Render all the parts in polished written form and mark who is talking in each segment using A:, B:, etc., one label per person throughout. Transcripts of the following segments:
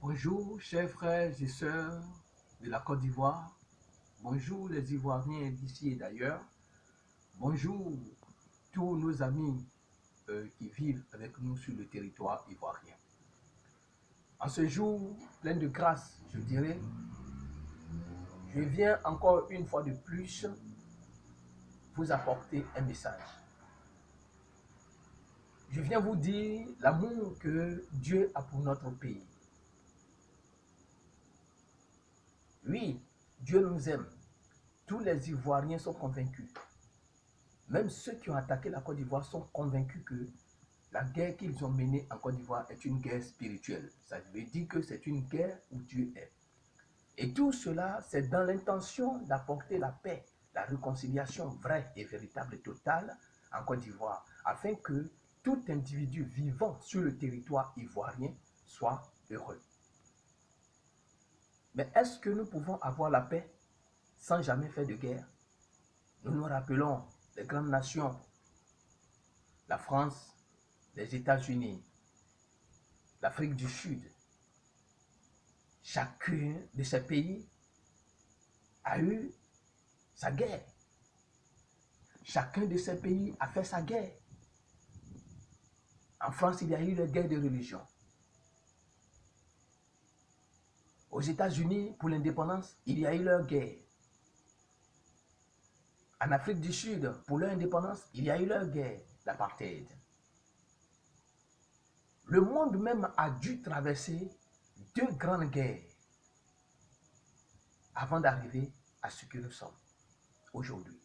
A: Bonjour, chers frères et sœurs de la Côte d'Ivoire. Bonjour les Ivoiriens d'ici et d'ailleurs. Bonjour tous nos amis qui vivent avec nous sur le territoire ivoirien. En ce jour plein de grâce, je dirais, je viens encore une fois de plus vous apporter un message. Je viens vous dire l'amour que Dieu a pour notre pays. Oui, Dieu nous aime. Tous les Ivoiriens sont convaincus. Même ceux qui ont attaqué la Côte d'Ivoire sont convaincus que la guerre qu'ils ont menée en Côte d'Ivoire est une guerre spirituelle. Ça veut dire que c'est une guerre où Dieu est. Et tout cela, c'est dans l'intention d'apporter la paix, la réconciliation vraie et véritable et totale en Côte d'Ivoire, afin que tout individu vivant sur le territoire ivoirien soit heureux. Mais est-ce que nous pouvons avoir la paix sans jamais faire de guerre? Nous nous rappelons les grandes nations, la France, les États-Unis, l'Afrique du Sud. Chacun de ces pays a eu sa guerre. Chacun de ces pays a fait sa guerre. En France, il y a eu la guerre de religion. Aux États-Unis, pour l'indépendance, il y a eu leur guerre. En Afrique du Sud, pour leur indépendance, il y a eu leur guerre, l'apartheid. Le monde même a dû traverser deux grandes guerres avant d'arriver à ce que nous sommes aujourd'hui.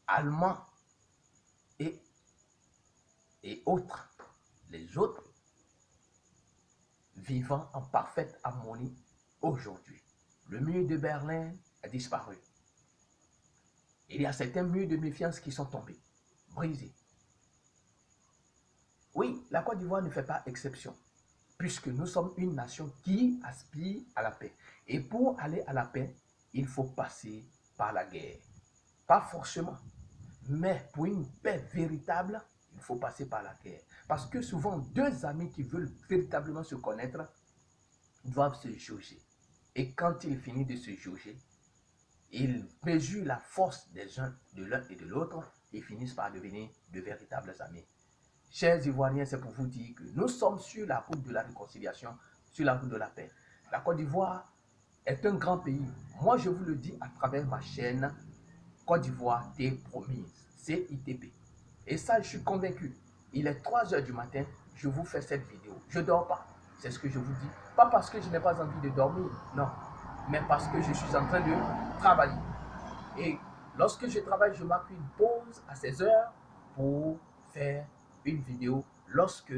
A: Allemands et autres, les autres, vivant en parfaite harmonie aujourd'hui. Le mur de Berlin a disparu. Il y a certains murs de méfiance qui sont tombés, brisés. Oui, la Côte d'Ivoire ne fait pas exception, puisque nous sommes une nation qui aspire à la paix. Et pour aller à la paix, il faut passer par la guerre. Pas forcément, mais pour une paix véritable, il faut passer par la guerre. Parce que souvent, deux amis qui veulent véritablement se connaître doivent se jauger. Et quand ils finissent de se jauger, ils mesurent la force des uns de l'un et de l'autre et finissent par devenir de véritables amis. Chers Ivoiriens, c'est pour vous dire que nous sommes sur la route de la réconciliation, sur la route de la paix. La Côte d'Ivoire est un grand pays. Moi, je vous le dis à travers ma chaîne Côte d'Ivoire t'est promise, CITP. Et ça, je suis convaincu. Il est 3 h du matin, je vous fais cette vidéo. Je ne dors pas, c'est ce que je vous dis. Pas parce que je n'ai pas envie de dormir, non. Mais parce que je suis en train de travailler. Et lorsque je travaille, je marque une pause à 16 h pour faire une vidéo lorsque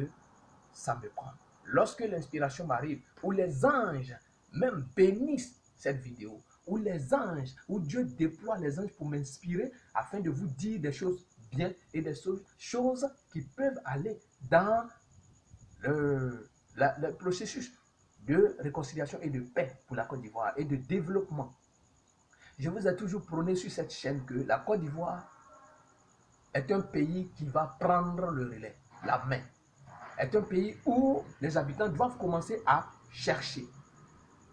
A: ça me prend. Lorsque l'inspiration m'arrive, où les anges même bénissent cette vidéo, où les anges, où Dieu déploie les anges pour m'inspirer afin de vous dire des choses bien et des choses qui peuvent aller dans le processus de réconciliation et de paix pour la Côte d'Ivoire et de développement. Je vous ai toujours prôné sur cette chaîne que la Côte d'Ivoire est un pays qui va prendre le relais, la main. Est un pays où les habitants doivent commencer à chercher,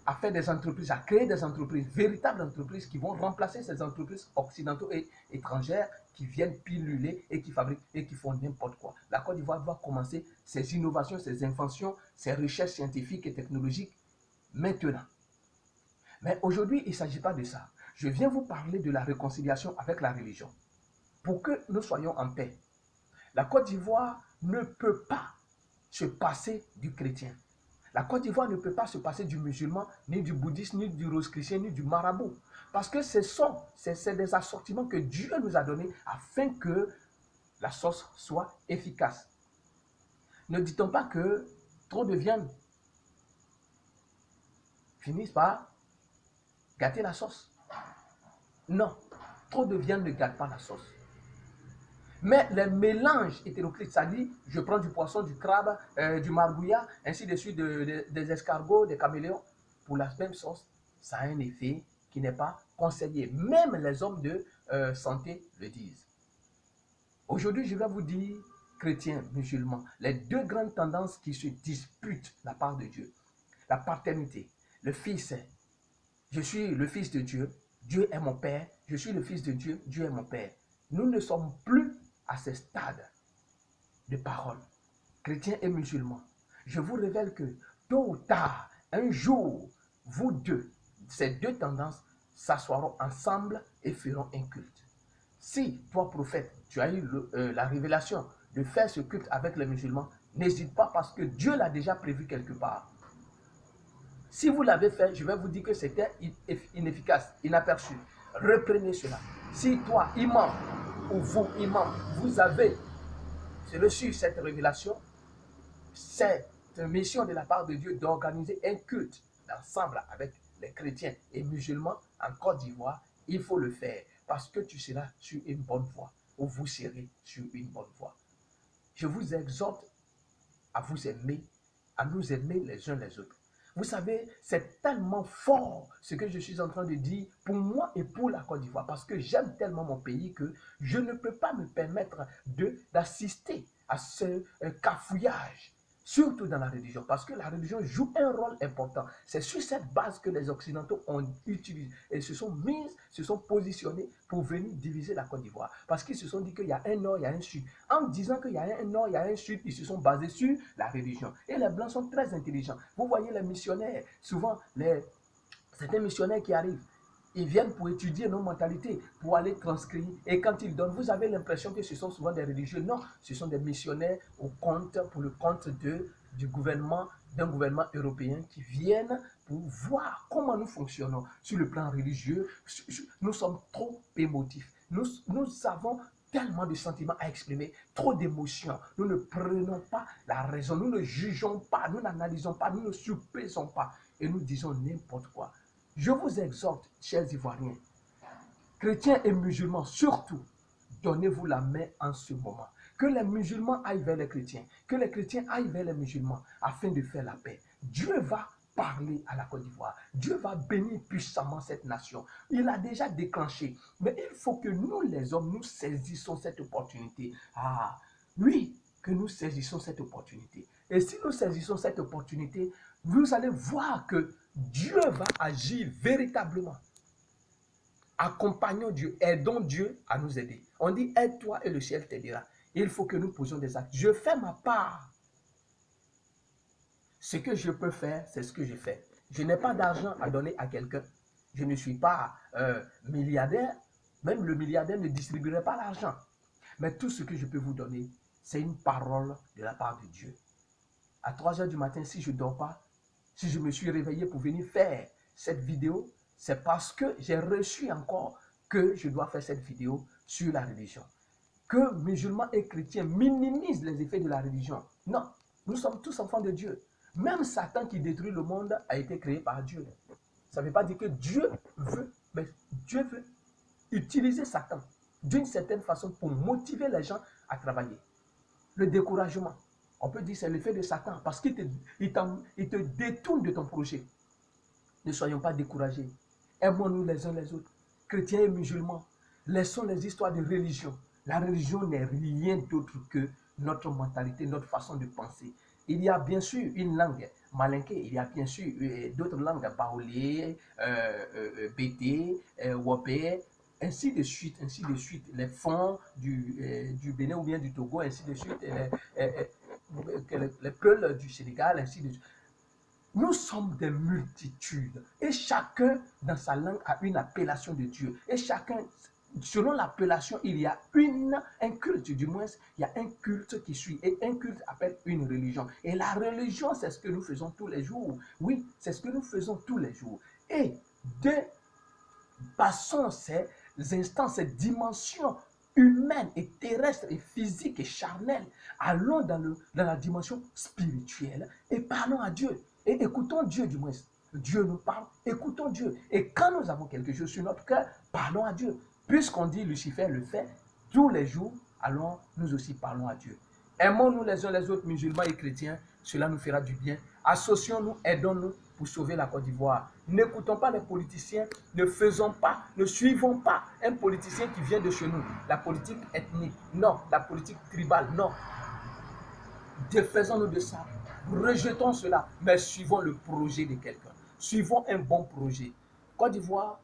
A: à faire des entreprises, à créer des entreprises, véritables entreprises qui vont remplacer ces entreprises occidentaux et étrangères qui viennent piluler et qui fabriquent et qui font n'importe quoi. La Côte d'Ivoire doit commencer ses innovations, ses inventions, ses recherches scientifiques et technologiques maintenant. Mais aujourd'hui, il ne s'agit pas de ça. Je viens vous parler de la réconciliation avec la religion. Pour que nous soyons en paix, la Côte d'Ivoire ne peut pas se passer du chrétien. La Côte d'Ivoire ne peut pas se passer du musulman, ni du bouddhiste, ni du rose-chrétien, ni du marabout. Parce que c'est des assortiments que Dieu nous a donnés afin que la sauce soit efficace. Ne dit-on pas que trop de viande finissent par gâter la sauce? Non, trop de viande ne gâte pas la sauce. Mais les mélanges hétéroclites, c'est-à-dire je prends du poisson, du crabe, du margouillat, ainsi de suite, des escargots, des caméléons, pour la même sauce, ça a un effet qui n'est pas conseillé. Même les hommes de santé le disent. Aujourd'hui, je vais vous dire chrétiens, musulmans, les deux grandes tendances qui se disputent la part de Dieu. La paternité. Le Fils est, je suis le Fils de Dieu, Dieu est mon Père, je suis le Fils de Dieu, Dieu est mon Père. Nous ne sommes plus à ce stade de parole, chrétiens et musulmans. Je vous révèle que tôt ou tard, un jour, vous deux, ces deux tendances s'assoiront ensemble et feront un culte. Si toi, prophète, tu as eu la révélation de faire ce culte avec les musulmans, n'hésite pas parce que Dieu l'a déjà prévu quelque part. Si vous l'avez fait, je vais vous dire que c'était inefficace, inaperçu. Reprenez cela. Si toi, imam, ou vous, imam, vous avez reçu cette révélation, cette mission de la part de Dieu d'organiser un culte ensemble avec les chrétiens et musulmans en Côte d'Ivoire, il faut le faire parce que tu seras sur une bonne voie ou vous serez sur une bonne voie. Je vous exhorte à vous aimer, à nous aimer les uns les autres. Vous savez, c'est tellement fort ce que je suis en train de dire pour moi et pour la Côte d'Ivoire parce que j'aime tellement mon pays que je ne peux pas me permettre d'assister à ce cafouillage, surtout dans la religion, parce que la religion joue un rôle important. C'est sur cette base que les Occidentaux ont utilisé et se sont positionnés pour venir diviser la Côte d'Ivoire. Parce qu'ils se sont dit qu'il y a un nord, il y a un sud. En disant qu'il y a un nord, il y a un sud, ils se sont basés sur la religion. Et les Blancs sont très intelligents. Vous voyez les missionnaires, souvent certains missionnaires qui arrivent, ils viennent pour étudier nos mentalités, pour aller transcrire. Et quand ils donnent, vous avez l'impression que ce sont souvent des religieux. Non, ce sont des missionnaires pour le compte du gouvernement, d'un gouvernement européen qui viennent pour voir comment nous fonctionnons sur le plan religieux. Nous sommes trop émotifs. Nous avons tellement de sentiments à exprimer, trop d'émotions. Nous ne prenons pas la raison, nous ne jugeons pas, nous n'analysons pas, nous ne surpesons pas et nous disons n'importe quoi. Je vous exhorte, chers Ivoiriens, chrétiens et musulmans, surtout, donnez-vous la main en ce moment. Que les musulmans aillent vers les chrétiens, que les chrétiens aillent vers les musulmans afin de faire la paix. Dieu va parler à la Côte d'Ivoire. Dieu va bénir puissamment cette nation. Il a déjà déclenché. Mais il faut que nous, les hommes, nous saisissons cette opportunité. Ah, oui, que nous saisissons cette opportunité. Et si nous saisissons cette opportunité, vous allez voir que Dieu va agir véritablement. Accompagnons Dieu, aidons Dieu à nous aider. On dit aide-toi et le ciel t'aidera. Il faut que nous posions des actes. Je fais ma part. Ce que je peux faire, c'est ce que je fais. Je n'ai pas d'argent à donner à quelqu'un. Je ne suis pas milliardaire. Même le milliardaire ne distribuerait pas l'argent. Mais tout ce que je peux vous donner, c'est une parole de la part de Dieu. À 3 heures du matin, si je ne dors pas, si je me suis réveillé pour venir faire cette vidéo, c'est parce que j'ai reçu encore que je dois faire cette vidéo sur la religion. Que musulmans et chrétiens minimisent les effets de la religion. Non, nous sommes tous enfants de Dieu. Même Satan qui détruit le monde a été créé par Dieu. Ça ne veut pas dire que Dieu veut, mais Dieu veut utiliser Satan d'une certaine façon pour motiver les gens à travailler. Le découragement, on peut dire c'est l'effet de Satan parce qu'il te détourne de ton projet. Ne soyons pas découragés. Aimons-nous les uns les autres, chrétiens et musulmans. Laissons les histoires de religion. La religion n'est rien d'autre que notre mentalité, notre façon de penser. Il y a bien sûr une langue malinké, il y a bien sûr d'autres langues, baoulé, bété, wopé, ainsi de suite, les fonds du Bénin ou bien du Togo, ainsi de suite, les peuls du Sénégal, ainsi de suite. Nous sommes des multitudes et chacun dans sa langue a une appellation de Dieu. Et chacun, selon l'appellation, il y a un culte, du moins, il y a un culte qui suit. Et un culte appelle une religion. Et la religion, c'est ce que nous faisons tous les jours. Oui, c'est ce que nous faisons tous les jours. Et passons ces instants, ces dimensions humaines et terrestres et physiques et charnelles. Allons dans la dimension spirituelle et parlons à Dieu. Et écoutons Dieu du moins. Dieu nous parle, écoutons Dieu. Et quand nous avons quelque chose sur notre cœur, parlons à Dieu. Puisqu'on dit Lucifer le fait tous les jours, alors nous aussi parlons à Dieu. Aimons-nous les uns les autres, musulmans et chrétiens, cela nous fera du bien. Associons-nous, aidons-nous pour sauver la Côte d'Ivoire. N'écoutons pas les politiciens, ne suivons pas un politicien qui vient de chez nous. La politique ethnique, non. La politique tribale, non. Défaisons-nous de ça. Rejetons cela, mais suivons le projet de quelqu'un. Suivons un bon projet. Côte d'Ivoire,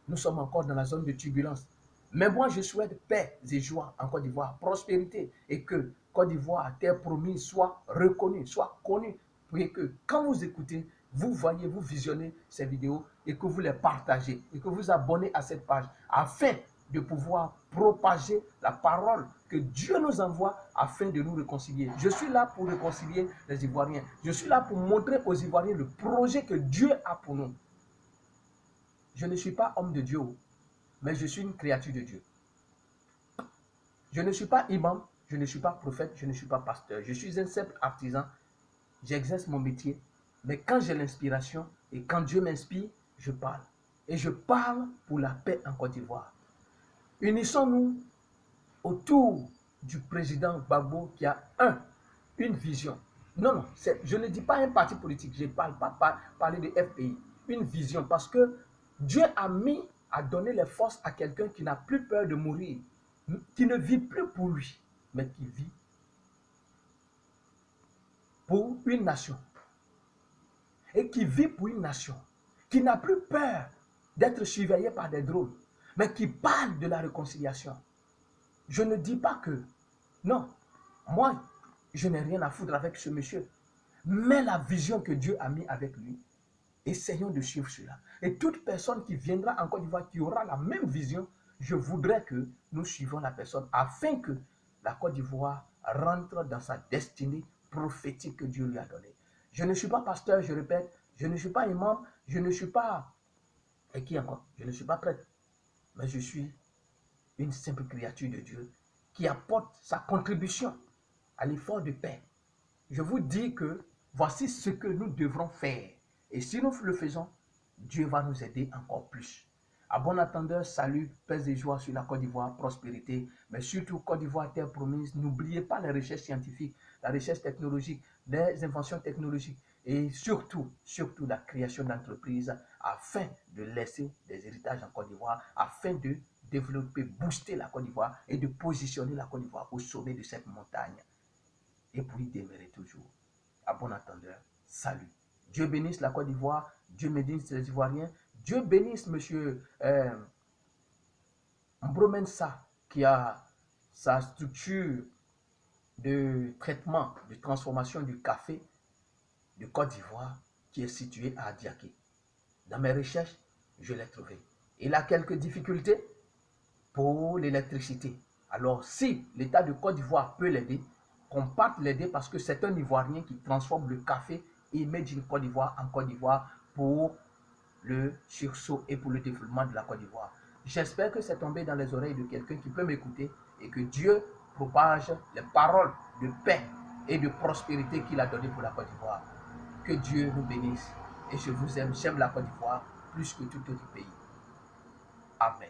A: nous sommes encore dans la zone de turbulence. Mais moi, je souhaite paix et joie en Côte d'Ivoire, prospérité, et que Côte d'Ivoire, terre promise, soit reconnue, soit connue. Et que quand vous écoutez, vous voyez, vous visionnez ces vidéos et que vous les partagez et que vous abonnez à cette page afin de pouvoir propager la parole que Dieu nous envoie afin de nous réconcilier. Je suis là pour réconcilier les Ivoiriens. Je suis là pour montrer aux Ivoiriens le projet que Dieu a pour nous. Je ne suis pas homme de Dieu, mais je suis une créature de Dieu. Je ne suis pas imam, je ne suis pas prophète, je ne suis pas pasteur. Je suis un simple artisan. J'exerce mon métier. Mais quand j'ai l'inspiration et quand Dieu m'inspire, je parle. Et je parle pour la paix en Côte d'Ivoire. Unissons-nous autour du président Gbagbo qui a une vision. Non, non, je ne dis pas un parti politique, je ne parle pas parler de FPI. Une vision, parce que Dieu a donné les forces à quelqu'un qui n'a plus peur de mourir, qui ne vit plus pour lui, mais qui vit pour une nation. Et qui vit pour une nation, qui n'a plus peur d'être surveillé par des drones, mais qui parle de la réconciliation. Je ne dis pas que, non, moi, je n'ai rien à foutre avec ce monsieur, mais la vision que Dieu a mis avec lui, essayons de suivre cela. Et toute personne qui viendra en Côte d'Ivoire, qui aura la même vision, je voudrais que nous suivions la personne afin que la Côte d'Ivoire rentre dans sa destinée prophétique que Dieu lui a donnée. Je ne suis pas pasteur, je répète, je ne suis pas imam, je ne suis pas... Et qui encore? Je ne suis pas prêtre, mais je suis une simple créature de Dieu qui apporte sa contribution à l'effort de paix. Je vous dis que voici ce que nous devrons faire. Et si nous le faisons, Dieu va nous aider encore plus. À bon attendeur, salut, paix et joie sur la Côte d'Ivoire, prospérité, mais surtout Côte d'Ivoire, terre promise. N'oubliez pas les recherches scientifiques, la recherche technologique, les inventions technologiques et surtout la création d'entreprises afin de laisser des héritages en Côte d'Ivoire, afin de développer, booster la Côte d'Ivoire et de positionner la Côte d'Ivoire au sommet de cette montagne. Et pour y demeurer toujours. À bon entendeur, salut. Dieu bénisse la Côte d'Ivoire, Dieu bénisse les Ivoiriens, Dieu bénisse M. Mbromensa qui a sa structure de traitement, de transformation du café de Côte d'Ivoire qui est située à Adiaké. Dans mes recherches, je l'ai trouvé. Il a quelques difficultés pour l'électricité. Alors si l'État de Côte d'Ivoire peut l'aider, qu'on parte l'aider parce que c'est un Ivoirien qui transforme le café et met d'une Côte d'Ivoire en Côte d'Ivoire pour le sursaut et pour le développement de la Côte d'Ivoire. J'espère que c'est tombé dans les oreilles de quelqu'un qui peut m'écouter et que Dieu propage les paroles de paix et de prospérité qu'il a données pour la Côte d'Ivoire. Que Dieu nous bénisse et je vous aime, j'aime la Côte d'Ivoire plus que tout autre pays. Amen.